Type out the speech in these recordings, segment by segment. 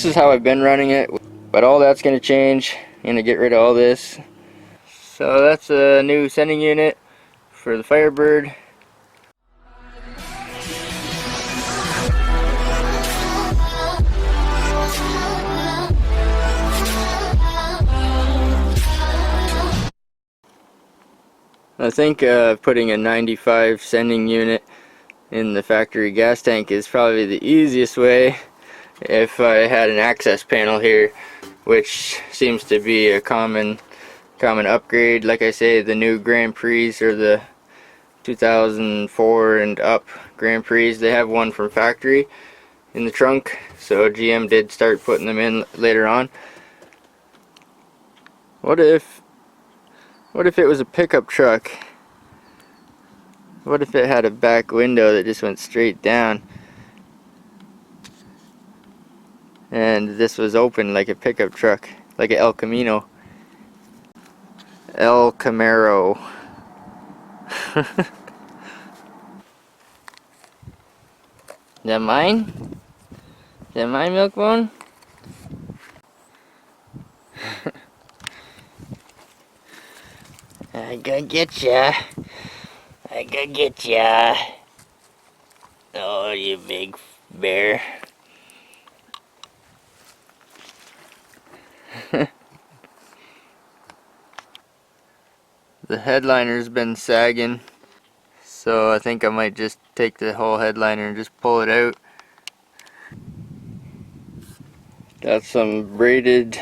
this is how I've been running it, but all that's going to change. I'm going to get rid of all this. So that's a new sending unit for the Firebird. I think putting a 95 sending unit in the factory gas tank is probably the easiest way if I had an access panel here, which seems to be a common upgrade. Like I say, the new Grand Prix or the 2004 and up Grand Prix, they have one from factory in the trunk, so GM did start putting them in later on. What if it was a pickup truck? What if it had a back window that just went straight down and this was open like a pickup truck, like an El Camino? El Camaro. Is that mine? Is that my milk bone? I gotta get ya. I gotta get ya. Oh, you big bear. The headliner's been sagging, so I think I might just take the whole headliner and just pull it out. Got some braided.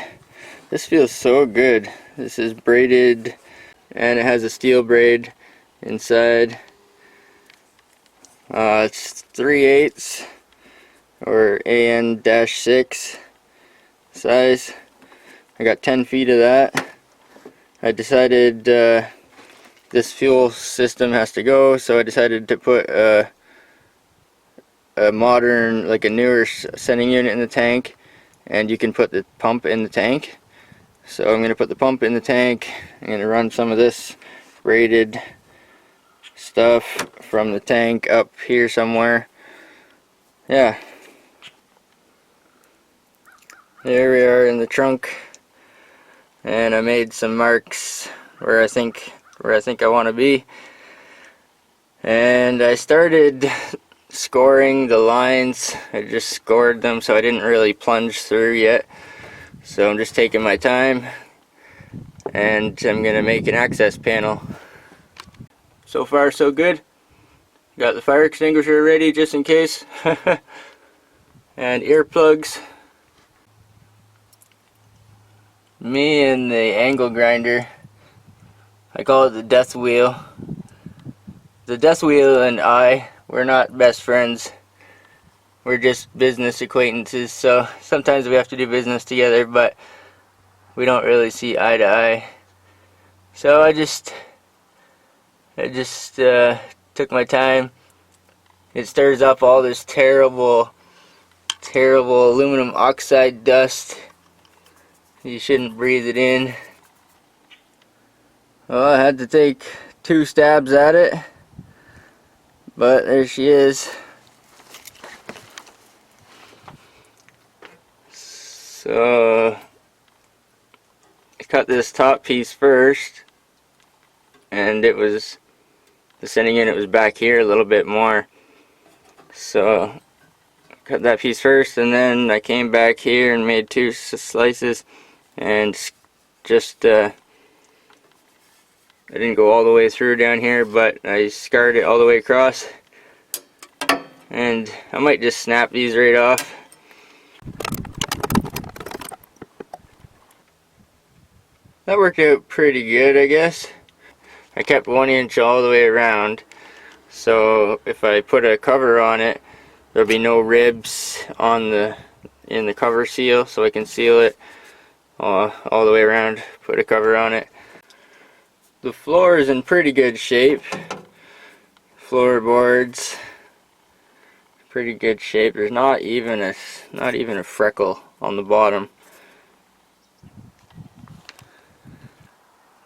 This feels so good. This is braided and it has a steel braid inside. It's 3/8 or AN-6 size. I got 10 feet of that. I decided this fuel system has to go, so I decided to put a modern, like a newer sending unit in the tank, and you can put the pump in the tank. So I'm going to put the pump in the tank. I'm going to run some of this braided stuff from the tank up here somewhere. Yeah. There we are in the trunk. And I made some marks where I think I want to be. And I started scoring the lines. I just scored them, so I didn't really plunge through yet. So I'm just taking my time, and I'm gonna make an access panel. So far so good. Got the fire extinguisher ready just in case. And earplugs. Me and the angle grinder, I call it the death wheel. The death wheel and I, we're not best friends. We're just business acquaintances, so sometimes we have to do business together, but we don't really see eye to eye. So I just took my time. It stirs up all this terrible aluminum oxide dust. You shouldn't breathe it in. Well, I had to take 2 stabs at it, but there she is. So I cut this top piece first, and it was, the sending unit was back here a little bit more. So I cut that piece first, and then I came back here and made 2 slices, and just I didn't go all the way through down here, but I scarred it all the way across. And I might just snap these right off. That worked out pretty good, I guess. I kept 1 inch all the way around, so if I put a cover on it, there'll be no ribs on in the cover seal, so I can seal it all the way around. Put a cover on it. The floor is in pretty good shape. Floorboards, pretty good shape. There's not even a freckle on the bottom.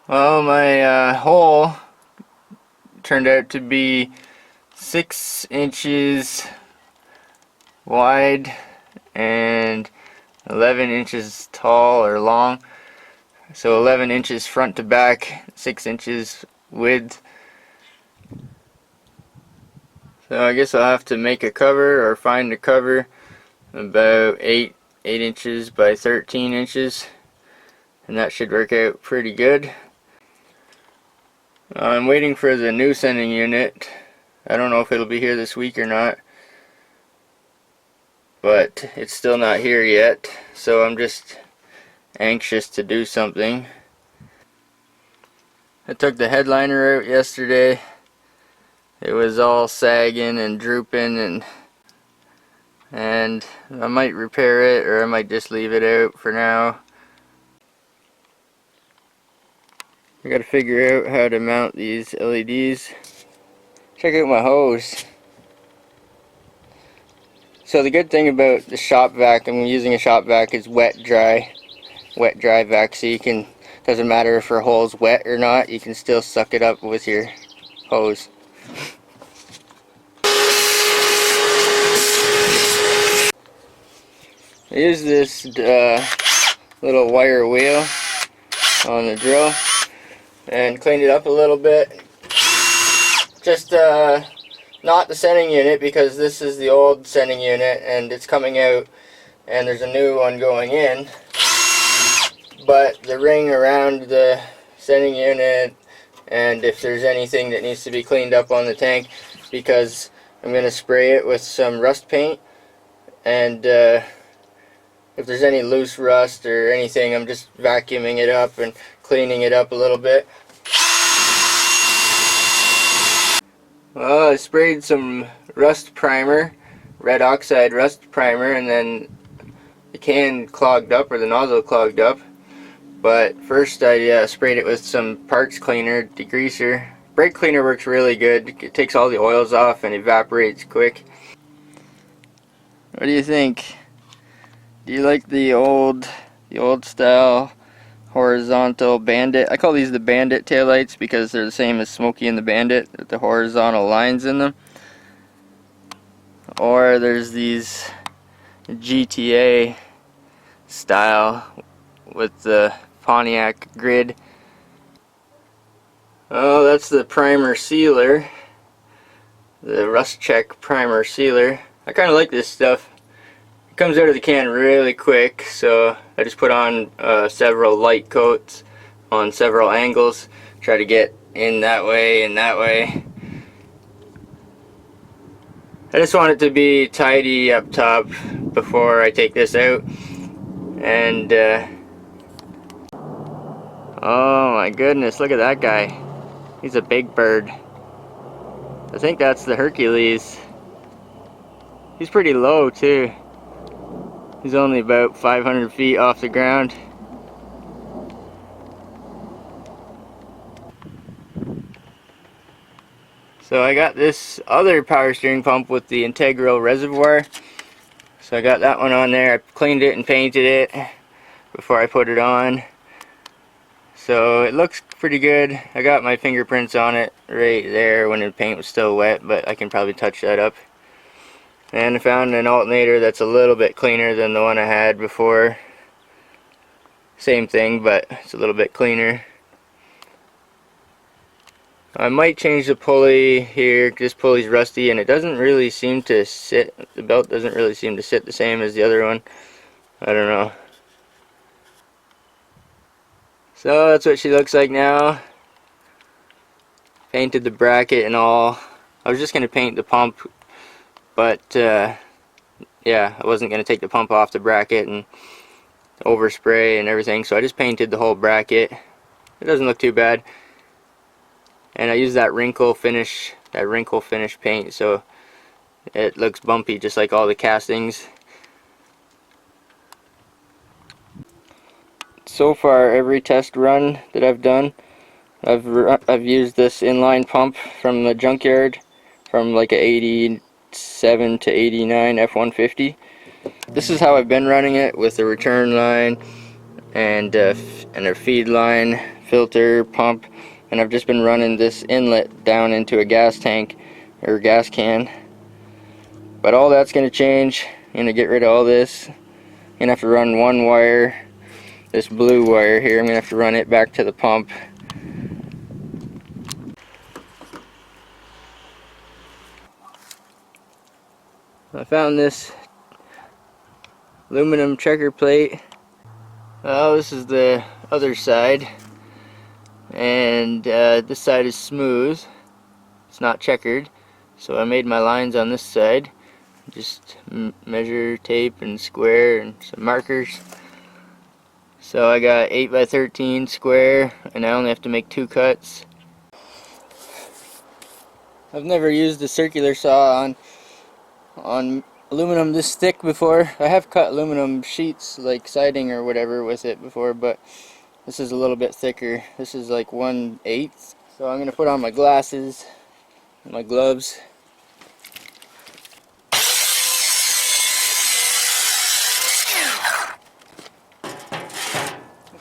Well, my hole turned out to be 6 inches wide and 11 inches tall or long. So 11 inches front to back, 6 inches width. So I guess I'll have to make a cover or find a cover about 8 inches by 13 inches, and that should work out pretty good. I'm waiting for the new sending unit. I don't know if it'll be here this week or not, but it's still not here yet, so I'm just anxious to do something. I took the headliner out yesterday. It was all sagging and drooping, and I might repair it, or I might just leave it out for now. I gotta figure out how to mount these LEDs. Check out my hose. So the good thing about the shop vac, I'm using a shop vac, is wet dry vac, so you can, doesn't matter if your hole's wet or not, you can still suck it up with your hose. I use this little wire wheel on the drill and cleaned it up a little bit. Just not the sending unit, because this is the old sending unit and it's coming out and there's a new one going in, but the ring around the sending unit, and if there's anything that needs to be cleaned up on the tank, because I'm going to spray it with some rust paint, and if there's any loose rust or anything, I'm just vacuuming it up and cleaning it up a little bit. Well, I sprayed some rust primer, red oxide rust primer, and then the can clogged up, or the nozzle clogged up. But first I sprayed it with some parts cleaner, degreaser. Brake cleaner works really good. It takes all the oils off and evaporates quick. What do you think? Do you like the old style horizontal Bandit? I call these the Bandit taillights because they're the same as Smokey and the Bandit, with the horizontal lines in them. Or there's these GTA style with the Pontiac grid. Oh, that's the primer sealer, the rust check primer sealer. I kind of like this stuff. It comes out of the can really quick, so I just put on several light coats on several angles, try to get in that way and that way. I just want it to be tidy up top before I take this out. And oh my goodness, look at that guy. He's a big bird. I think that's the Hercules. He's pretty low too. He's only about 500 feet off the ground. So I got this other power steering pump with the integral reservoir. So I got that one on there. I cleaned it and painted it before I put it on. So it looks pretty good. I got my fingerprints on it right there when the paint was still wet, but I can probably touch that up. And I found an alternator that's a little bit cleaner than the one I had before. Same thing, but it's a little bit cleaner. I might change the pulley here. This pulley's rusty and it doesn't really seem to sit, the belt doesn't really seem to sit the same as the other one. I don't know. So that's what she looks like now. Painted the bracket and all. I was just going to paint the pump, but yeah, I wasn't going to take the pump off the bracket and overspray and everything, so I just painted the whole bracket. It doesn't look too bad. And I used that wrinkle finish paint, so it looks bumpy just like all the castings. So far, every test run that I've done, I've used this inline pump from the junkyard, from like a 87 to 89 F-150. This is how I've been running it, with the return line and a feed line, filter, pump, and I've just been running this inlet down into a gas tank or gas can. But all that's going to change. I'm going to get rid of all this. I'm gonna have to run one wire, this blue wire here, I'm gonna have to run it back to the pump. I found this aluminum checker plate. Oh, this is the other side, and this side is smooth. It's not checkered, so I made my lines on this side. Just measure tape and square and some markers. So I got 8 by 13 square, and I only have to make 2 cuts. I've never used a circular saw on aluminum this thick before. I have cut aluminum sheets like siding or whatever with it before, but this is a little bit thicker. This is like 1/8. So I'm gonna put on my glasses and my gloves.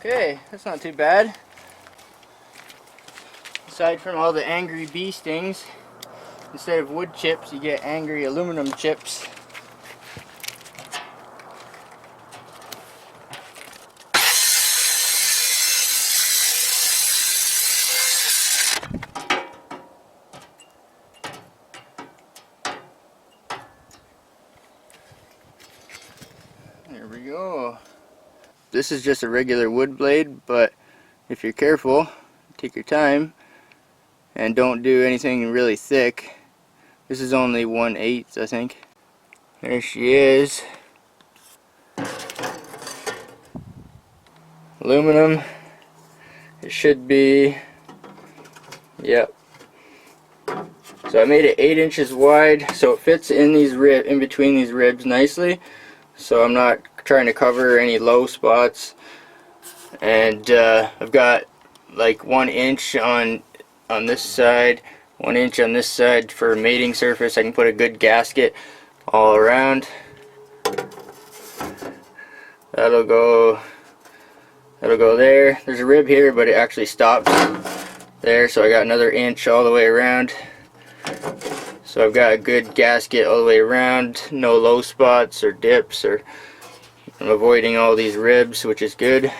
Okay, that's not too bad. Aside from all the angry bee stings, instead of wood chips, you get angry aluminum chips. There we go. This is just a regular wood blade, but if you're careful, take your time, and don't do anything really thick. This is only 1/8, I think. There she is. Aluminum. It should be, yep. So I made it 8 inches wide, so it fits in these in between these ribs nicely. So I'm not trying to cover any low spots. And I've got like 1 inch on this side, 1 inch on this side for mating surface. I can put a good gasket all around. That'll go there. There's a rib here, but it actually stops there, so I got another inch all the way around. So I've got a good gasket all the way around, no low spots or dips, or I'm avoiding all these ribs, which is good.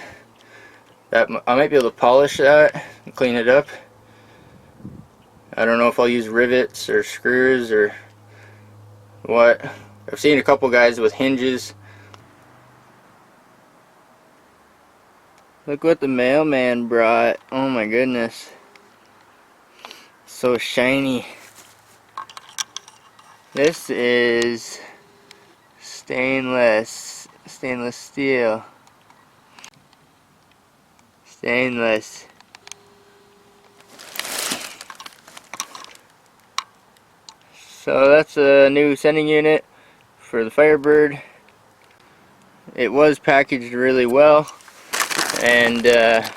I might be able to polish that and clean it up. I don't know if I'll use rivets or screws or what. I've seen a couple guys with hinges. Look what the mailman brought. Oh my goodness. So shiny. This is stainless steel. Stainless. So that's a new sending unit for the Firebird. It was packaged really well, and it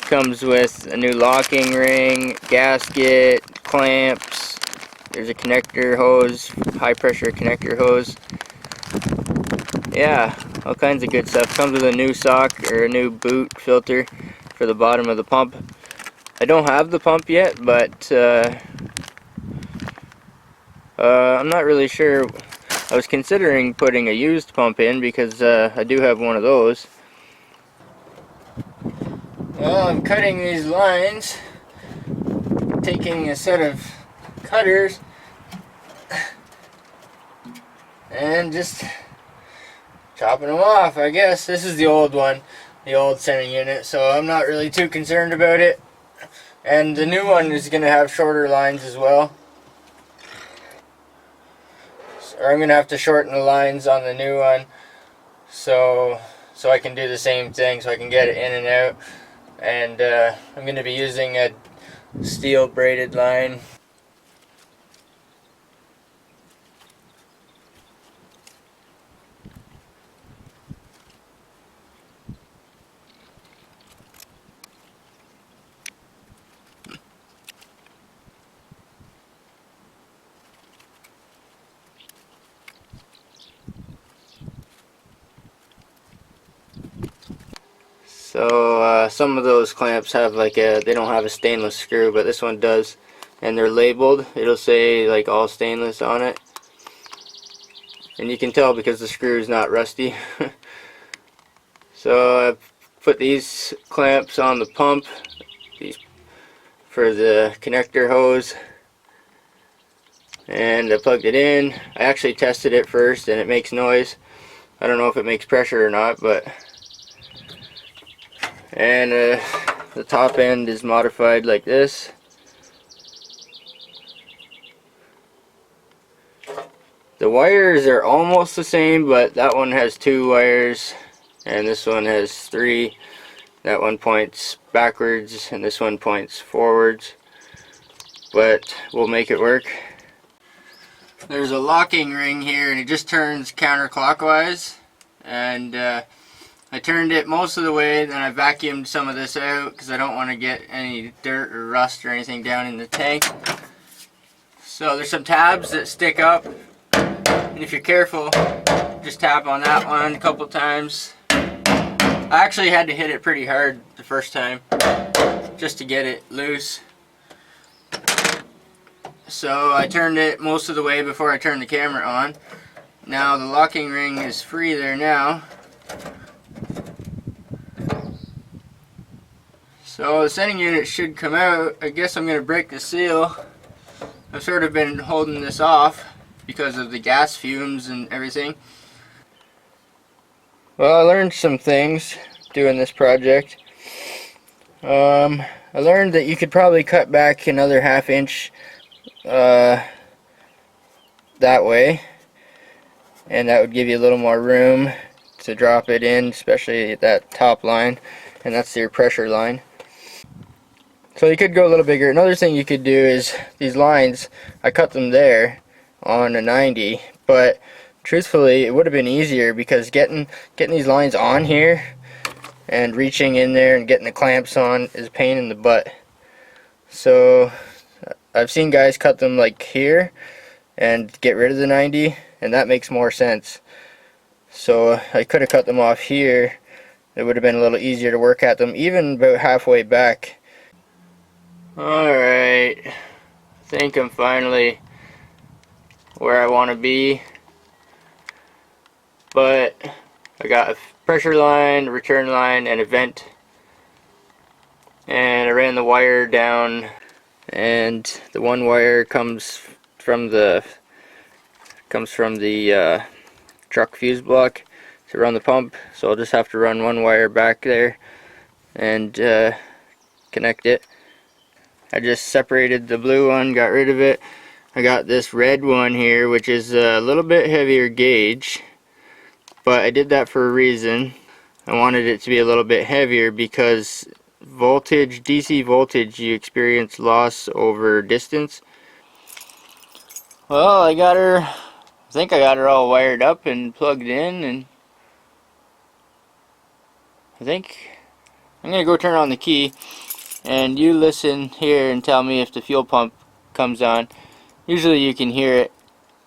comes with a new locking ring, gasket, clamps. There's a connector hose, high pressure connector hose. Yeah, all kinds of good stuff. Comes with a new sock or a new boot filter for the bottom of the pump. I don't have the pump yet, but I'm not really sure. I was considering putting a used pump in because I do have one of those. Well, I'm cutting these lines, taking a set of cutters and just chopping them off, I guess. This is the old one, the old sending unit, so I'm not really too concerned about it. And the new one is going to have shorter lines as well. Or I'm going to have to shorten the lines on the new one so I can do the same thing, so I can get it in and out. And I'm going to be using a steel braided line. So some of those clamps have like they don't have a stainless screw, but this one does, and they're labeled. It'll say like all stainless on it. and you can tell because the screw is not rusty. So I've put these clamps on the pump, these for the connector hose, and I plugged it in. I actually tested it first and it makes noise. I don't know if it makes pressure or not, but and the top end is modified like this. The wires are almost the same, but that one has 2 wires and this one has 3. That one points backwards and this one points forwards, but we'll make it work. There's a locking ring here and it just turns counterclockwise, and I turned it most of the way, then I vacuumed some of this out because I don't want to get any dirt or rust or anything down in the tank. So there's some tabs that stick up, and if you're careful, just tap on that one a couple times. I actually had to hit it pretty hard the first time just to get it loose. So I turned it most of the way before I turned the camera on. Now the locking ring is free there now. So the sending unit should come out. I guess I'm going to break the seal. I've sort of been holding this off because of the gas fumes and everything. Well, I learned some things doing this project. I learned that you could probably cut back another 1/2 inch that way, and that would give you a little more room to drop it in, especially at that top line, and that's your pressure line. So you could go a little bigger. Another thing you could do is these lines, I cut them there on a 90, but truthfully it would have been easier because getting these lines on here and reaching in there and getting the clamps on is a pain in the butt. So I've seen guys cut them like here and get rid of the 90, and that makes more sense. So I could have cut them off here. It would have been a little easier to work at them, even about halfway back. Alright, I think I'm finally where I want to be, but I got a pressure line, a return line, and a vent, and I ran the wire down, and the one wire comes from the truck fuse block to run the pump, so I'll just have to run one wire back there and connect it. I just separated the blue one, got rid of it. I got this red one here, which is a little bit heavier gauge, but I did that for a reason. I wanted it to be a little bit heavier because voltage, DC voltage, you experience loss over distance. Well, I think I got her all wired up and plugged in, and I think I'm gonna go turn on the key, and you listen here and tell me if the fuel pump comes on. Usually you can hear it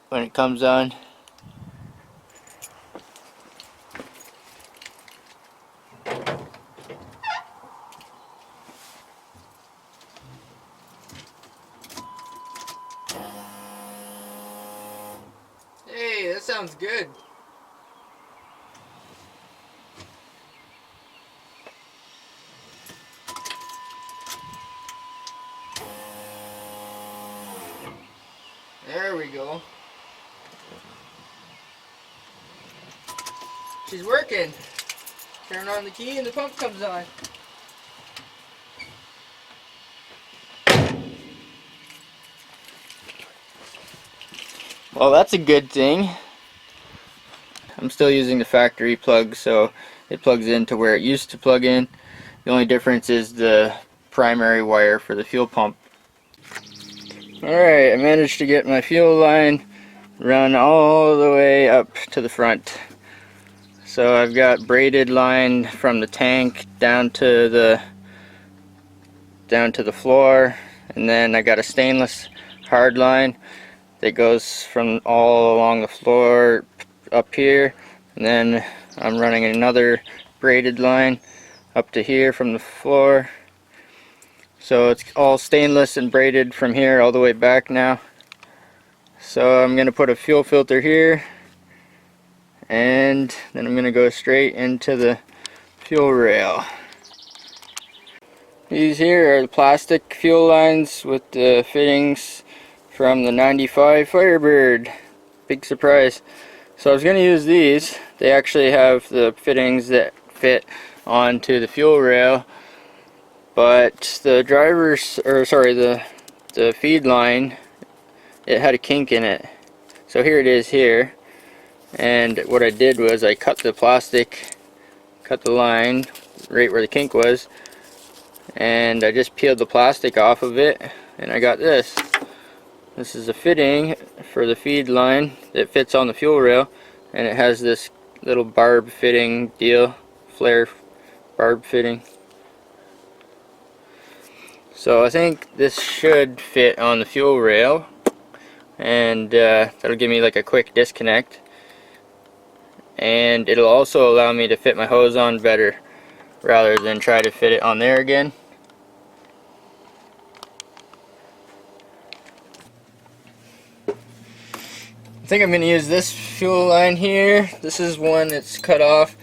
when it comes on. Hey, that sounds good. There we go. She's working. Turn on the key and the pump comes on. Well, that's a good thing. I'm still using the factory plug, so it plugs into where it used to plug in. The only difference is the primary wire for the fuel pump. Alright, I managed to get my fuel line run all the way up to the front. So I've got braided line from the tank down to the floor, and then I got a stainless hard line that goes from all along the floor up here, and then I'm running another braided line up to here from the floor. So it's all stainless and braided from here all the way back now. So I'm going to put a fuel filter here, and then I'm going to go straight into the fuel rail. These here are the plastic fuel lines with the fittings from the 95 Firebird. Big surprise. So I was going to use these. They actually have the fittings that fit onto the fuel rail, but the the feed line, it had a kink in it. So here it is here, and what I did was I cut the line right where the kink was, and I just peeled the plastic off of it, and I got this. This is a fitting for the feed line that fits on the fuel rail, and it has this little barb fitting deal, flare barb fitting. So I think this should fit on the fuel rail, and that'll give me like a quick disconnect, and it'll also allow me to fit my hose on better rather than try to fit it on there again. I think I'm going to use this fuel line here. This is one that's cut off.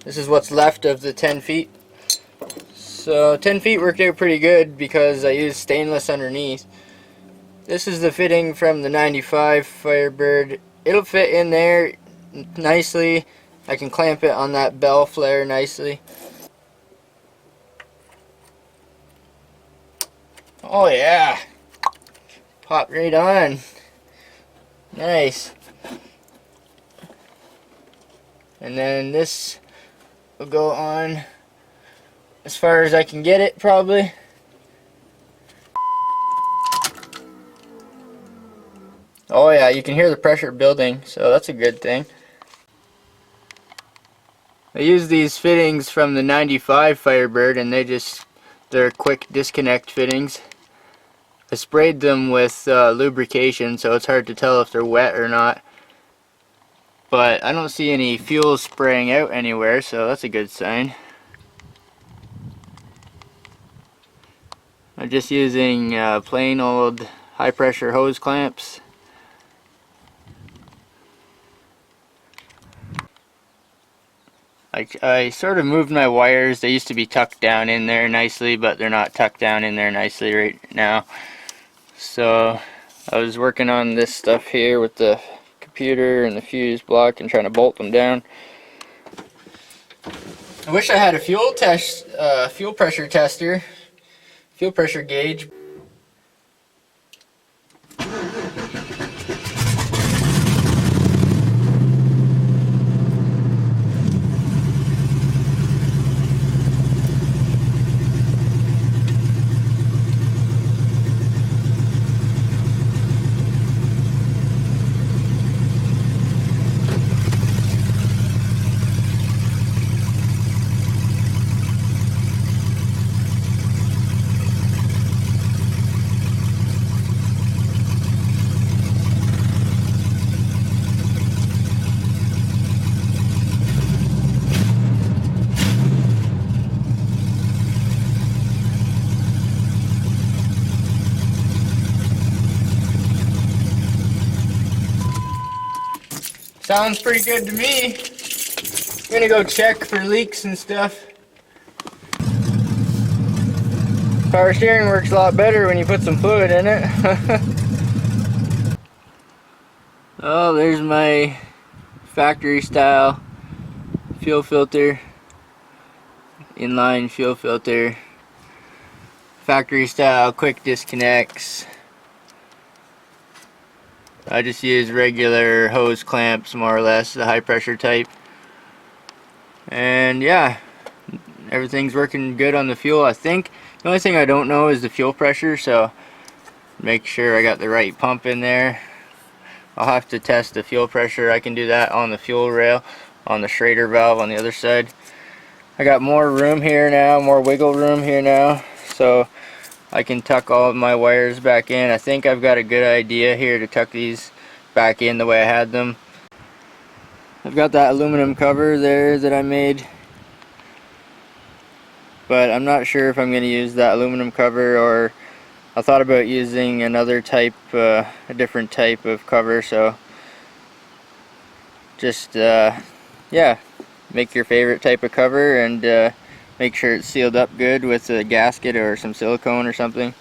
This is what's left of the 10 feet. So 10 feet worked out pretty good because I used stainless underneath. This is the fitting from the 95 Firebird. It'll fit in there nicely. I can clamp it on that bell flare nicely. Oh yeah, pop right on. Nice. And then this will go on as far as I can get it, probably. Oh yeah, you can hear the pressure building, so that's a good thing. I use these fittings from the 95 Firebird, and they're quick disconnect fittings. I sprayed them with lubrication, so it's hard to tell if they're wet or not. But I don't see any fuel spraying out anywhere, so that's a good sign. I'm just using plain old high pressure hose clamps. I sort of moved my wires. They used to be tucked down in there nicely, but they're not tucked down in there nicely right now. So I was working on this stuff here with the computer and the fuse block and trying to bolt them down. I wish I had a fuel pressure tester, fuel pressure gauge. Sounds pretty good to me. I'm gonna go check for leaks and stuff. Power steering works a lot better when you put some fluid in it. Oh, there's my factory style fuel filter. Inline fuel filter. Factory style quick disconnects. I just use regular hose clamps, more or less, the high pressure type. And yeah, everything's working good on the fuel, I think. The only thing I don't know is the fuel pressure, so make sure I got the right pump in there. I'll have to test the fuel pressure. I can do that on the fuel rail, on the Schrader valve on the other side. I got more room here now, more wiggle room here now, so I can tuck all of my wires back in. I think I've got a good idea here to tuck these back in the way I had them. I've got that aluminum cover there that I made, but I'm not sure if I'm going to use that aluminum cover, or I thought about using another type, a different type of cover, so just yeah, make your favorite type of cover and make sure it's sealed up good with a gasket or some silicone or something.